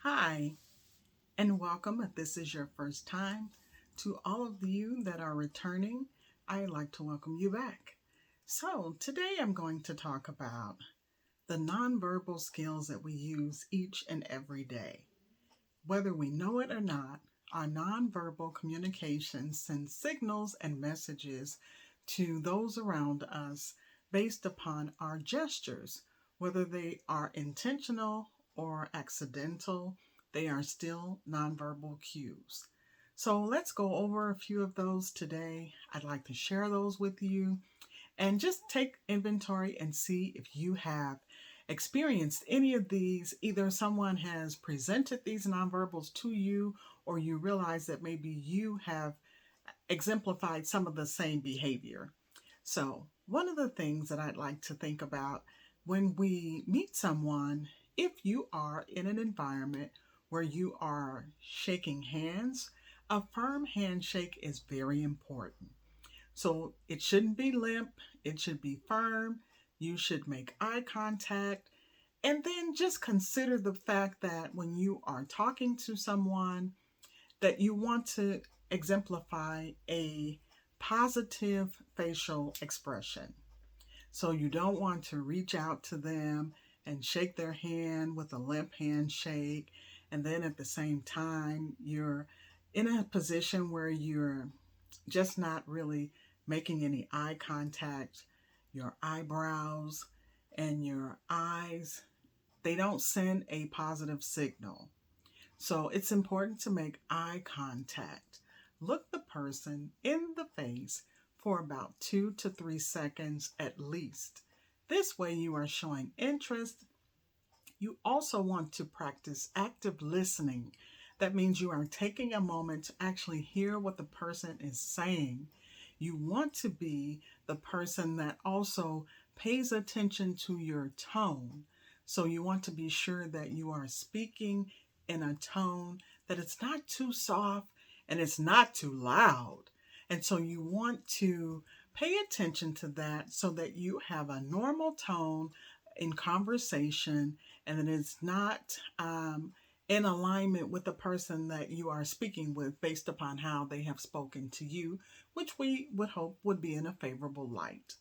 Hi, and welcome. If this is your first time, to all of you that are returning, I'd like to welcome you back. So, today I'm going to talk about the nonverbal skills that we use each and every day. Whether we know it or not, our nonverbal communication sends signals and messages to those around us based upon our gestures. Whether they are intentional or accidental, they are still nonverbal cues. So let's go over a few of those today. I'd like to share those with you and just take inventory and see if you have experienced any of these. Either someone has presented these nonverbals to you, or you realize that maybe you have exemplified some of the same behavior. So, one of the things that I'd like to think about when we meet someone, if you are in an environment where you are shaking hands, a firm handshake is very important. So it shouldn't be limp, it should be firm. You should make eye contact. And then just consider the fact that when you are talking to someone, that you want to exemplify a positive facial expression. So you don't want to reach out to them and shake their hand with a limp handshake. And then at the same time, you're in a position where you're just not really making any eye contact. Your eyebrows and your eyes, they don't send a positive signal. So it's important to make eye contact. Look the person in the face for about 2 to 3 seconds at least. This way, you are showing interest. You also want to practice active listening. That means you are taking a moment to actually hear what the person is saying. You want to be the person that also pays attention to your tone. So you want to be sure that you are speaking in a tone that it's not too soft and it's not too loud. And so you want to pay attention to that so that you have a normal tone in conversation and that it's not in alignment with the person that you are speaking with based upon how they have spoken to you, which we would hope would be in a favorable light.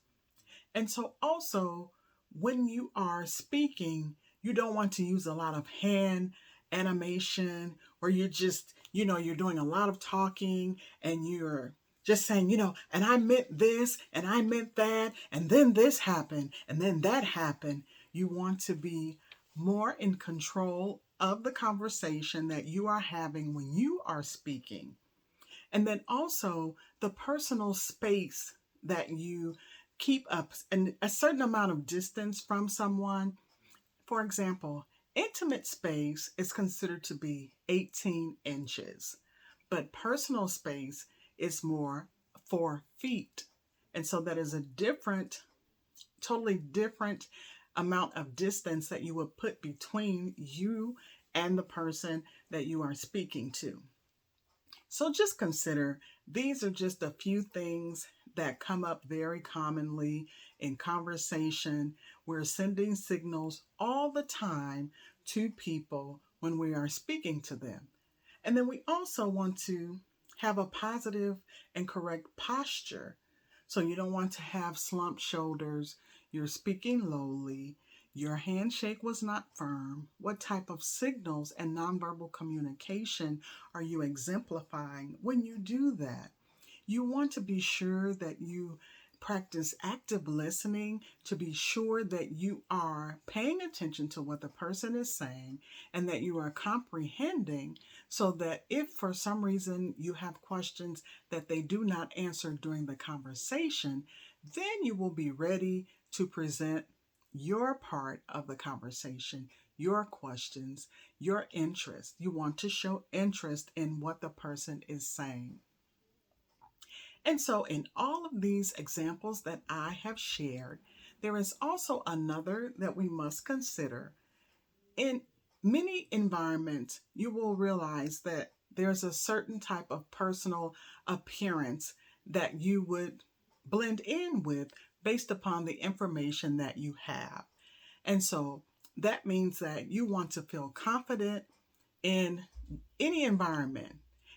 And so, also, when you are speaking, you don't want to use a lot of hand animation where you're just, you're doing a lot of talking and you're just saying, and I meant this and I meant that, and then this happened and then that happened. You want to be more in control of the conversation that you are having when you are speaking. And then also the personal space that you keep up and a certain amount of distance from someone. For example, intimate space is considered to be 18 inches, but personal space is more 4 feet. And so that is a totally different amount of distance that you would put between you and the person that you are speaking to. So just consider these are just a few things that come up very commonly in conversation. We're sending signals all the time to people when we are speaking to them. And then we also want to have a positive and correct posture. So you don't want to have slumped shoulders. You're speaking lowly. Your handshake was not firm. What type of signals and nonverbal communication are you exemplifying when you do that? You want to be sure that you practice active listening to be sure that you are paying attention to what the person is saying and that you are comprehending so that if for some reason you have questions that they do not answer during the conversation, then you will be ready to present your part of the conversation, your questions, your interest. You want to show interest in what the person is saying. And so, in all of these examples that I have shared, there is also another that we must consider. In many environments, you will realize that there's a certain type of personal appearance that you would blend in with based upon the information that you have. And so that means that you want to feel confident in any environment.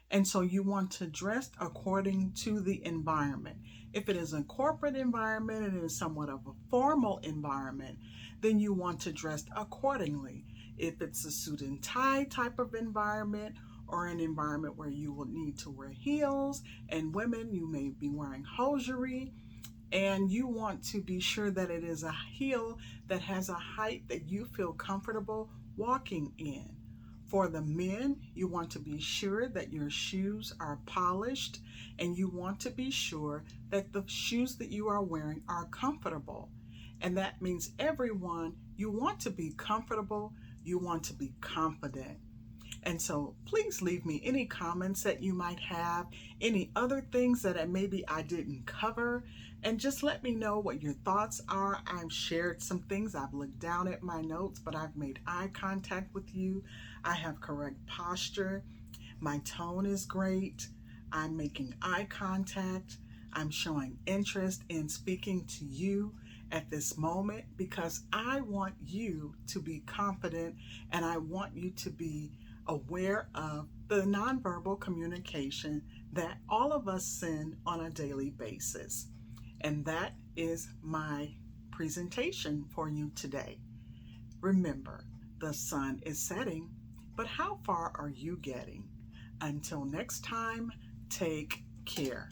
And so you want to dress according to the environment. If it is a corporate environment and it is somewhat of a formal environment, then you want to dress accordingly. If it's a suit and tie type of environment, or an environment where you will need to wear heels, and women, you may be wearing hosiery, and you want to be sure that it is a heel that has a height that you feel comfortable walking in. For the men, you want to be sure that your shoes are polished, and you want to be sure that the shoes that you are wearing are comfortable. And that means everyone, you want to be comfortable, you want to be confident. And so please leave me any comments that you might have, any other things that maybe I didn't cover, and just let me know what your thoughts are. I've shared some things, I've looked down at my notes, but I've made eye contact with you. I have correct posture. My tone is great. I'm making eye contact. I'm showing interest in speaking to you at this moment because I want you to be confident and I want you to be aware of the nonverbal communication that all of us send on a daily basis. And that is my presentation for you today. Remember, the sun is setting, but how far are you getting? Until next time, take care.